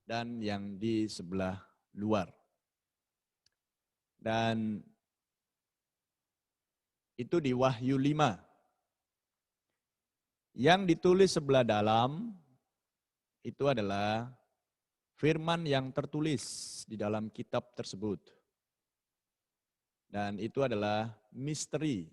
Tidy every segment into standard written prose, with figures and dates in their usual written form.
dan yang di sebelah luar. Dan itu di Wahyu 5. Yang ditulis sebelah dalam itu adalah firman yang tertulis di dalam kitab tersebut. Dan itu adalah misteri.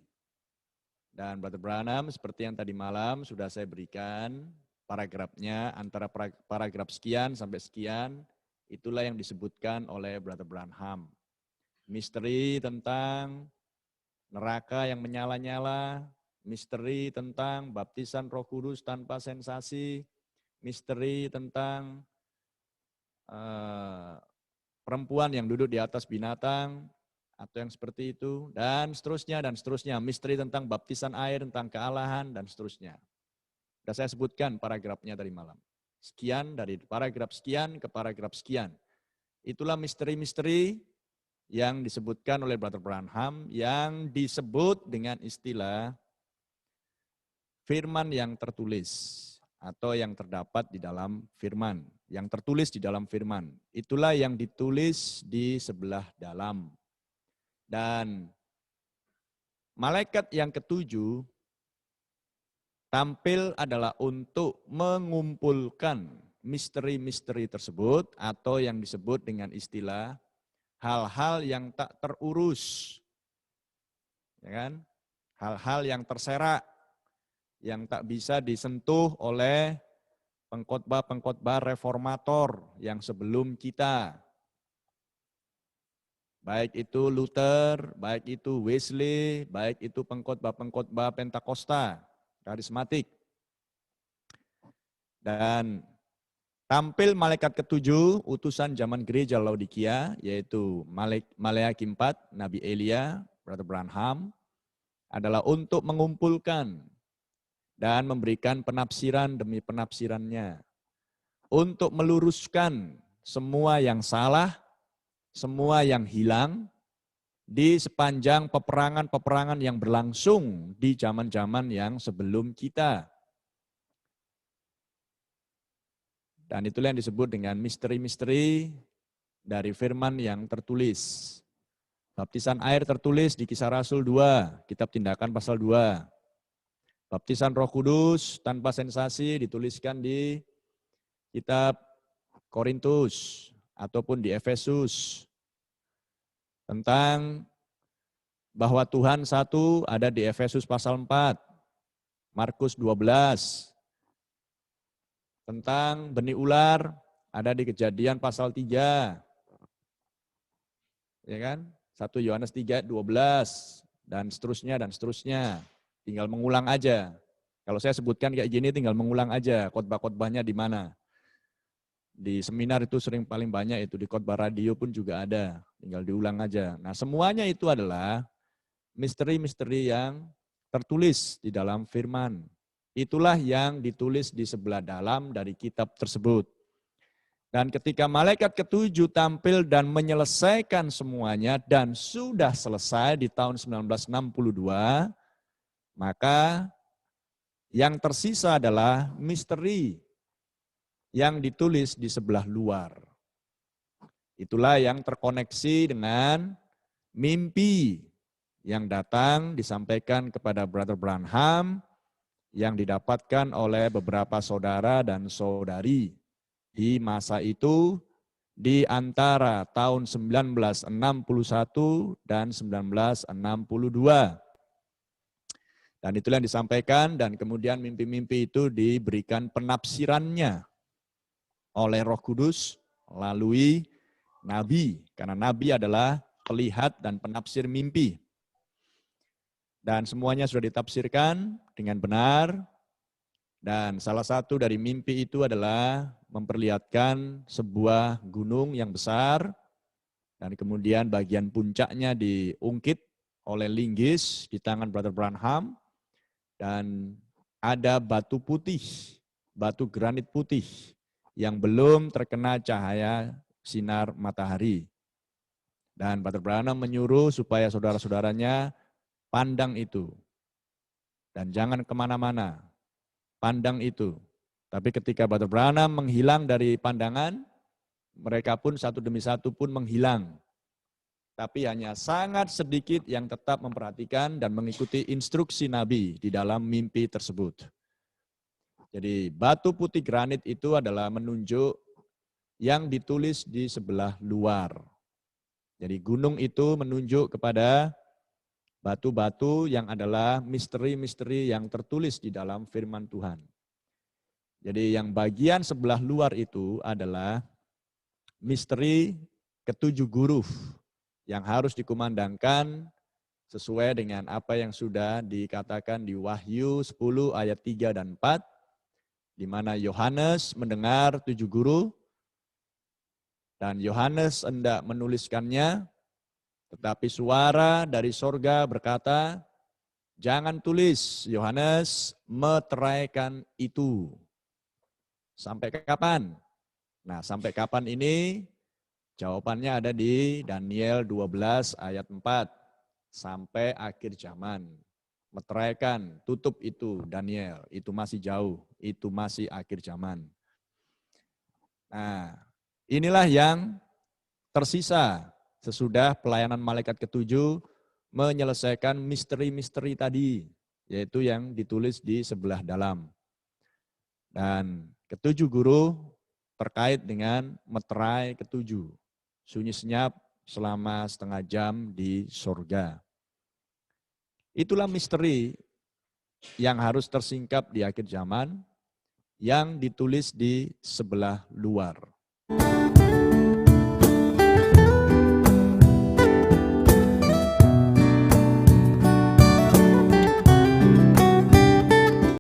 Dan Brother Branham seperti yang tadi malam sudah saya berikan paragrafnya, antara paragraf sekian sampai sekian, itulah yang disebutkan oleh Brother Branham. Misteri tentang neraka yang menyala-nyala, misteri tentang baptisan Roh Kudus tanpa sensasi, misteri tentang perempuan yang duduk di atas binatang, atau yang seperti itu, dan seterusnya, dan seterusnya. Misteri tentang baptisan air, tentang kealahan, dan seterusnya. Sudah saya sebutkan paragrafnya tadi malam. Sekian, dari paragraf sekian ke paragraf sekian. Itulah misteri-misteri yang disebutkan oleh Brother Branham, yang disebut dengan istilah firman yang tertulis, atau yang terdapat di dalam firman, yang tertulis di dalam firman. Itulah yang ditulis di sebelah dalam. Dan malaikat yang ketujuh tampil adalah untuk mengumpulkan misteri-misteri tersebut, atau yang disebut dengan istilah hal-hal yang tak terurus, ya kan? Hal-hal yang terserak, yang tak bisa disentuh oleh pengkhotbah-pengkhotbah reformator yang sebelum kita. Baik itu Luther, baik itu Wesley, baik itu pengkhotbah-pengkhotbah Pentakosta, karismatik. Dan tampil malaikat ketujuh, utusan zaman gereja Laodikia, yaitu Maleakhi 4, Nabi Elia, Brother Branham, adalah untuk mengumpulkan dan memberikan penafsiran demi penafsirannya, untuk meluruskan semua yang salah, semua yang hilang, di sepanjang peperangan-peperangan yang berlangsung di zaman-zaman yang sebelum kita. Dan itulah yang disebut dengan misteri-misteri dari firman yang tertulis. Baptisan air tertulis di Kisah Rasul 2, Kitab Tindakan pasal 2. Baptisan Roh Kudus tanpa sensasi dituliskan di Kitab Korintus ataupun di Efesus. Tentang bahwa Tuhan satu ada di Efesus pasal 4, Markus 12. Tentang benih ular ada di Kejadian pasal 3. Ya kan? 1 Yohanes 3, 12 dan seterusnya dan seterusnya. Tinggal mengulang aja. Kalau saya sebutkan kayak gini tinggal mengulang aja khotbah-khotbahnya di mana. Di seminar itu sering paling banyak itu, di khotbah radio pun juga ada. Tinggal diulang aja. Nah, semuanya itu adalah misteri-misteri yang tertulis di dalam firman. Itulah yang ditulis di sebelah dalam dari kitab tersebut. Dan ketika malaikat ketujuh tampil dan menyelesaikan semuanya dan sudah selesai di tahun 1962, maka yang tersisa adalah misteri yang ditulis di sebelah luar. Itulah yang terkoneksi dengan mimpi yang datang disampaikan kepada Brother Branham, yang didapatkan oleh beberapa saudara dan saudari di masa itu, di antara tahun 1961 dan 1962. Dan itulah yang disampaikan, dan kemudian mimpi-mimpi itu diberikan penafsirannya oleh Roh Kudus melalui nabi, karena nabi adalah pelihat dan penafsir mimpi. Dan semuanya sudah ditafsirkan dengan benar. Dan salah satu dari mimpi itu adalah memperlihatkan sebuah gunung yang besar, dan kemudian bagian puncaknya diungkit oleh linggis di tangan Brother Branham, dan ada batu putih, batu granit putih yang belum terkena cahaya sinar matahari. Dan Brother Branham menyuruh supaya saudara-saudaranya pandang itu, dan jangan kemana-mana. Pandang itu. Tapi ketika Brother Branham menghilang dari pandangan, mereka pun satu demi satu pun menghilang. Tapi hanya sangat sedikit yang tetap memperhatikan dan mengikuti instruksi Nabi di dalam mimpi tersebut. Jadi batu putih granit itu adalah menunjuk yang ditulis di sebelah luar. Jadi gunung itu menunjuk kepada batu-batu yang adalah misteri-misteri yang tertulis di dalam firman Tuhan. Jadi yang bagian sebelah luar itu adalah misteri ketujuh huruf yang harus dikumandangkan sesuai dengan apa yang sudah dikatakan di Wahyu 10 ayat 3 dan 4, di mana Yohanes mendengar 7 guru, dan Yohanes hendak menuliskannya, tetapi suara dari sorga berkata, jangan tulis, Yohanes, meteraikan itu. Sampai kapan? Nah, sampai kapan ini? Jawabannya ada di Daniel 12 ayat 4. Sampai akhir zaman. Meteraikan, tutup itu Daniel. Itu masih jauh, itu masih akhir zaman. Nah, inilah yang tersisa sesudah pelayanan malaikat ketujuh menyelesaikan misteri-misteri tadi, yaitu yang ditulis di sebelah dalam. Dan ketujuh guru terkait dengan meterai ketujuh. Sunyi senyap selama setengah jam di sorga. Itulah misteri yang harus tersingkap di akhir zaman, yang ditulis di sebelah luar.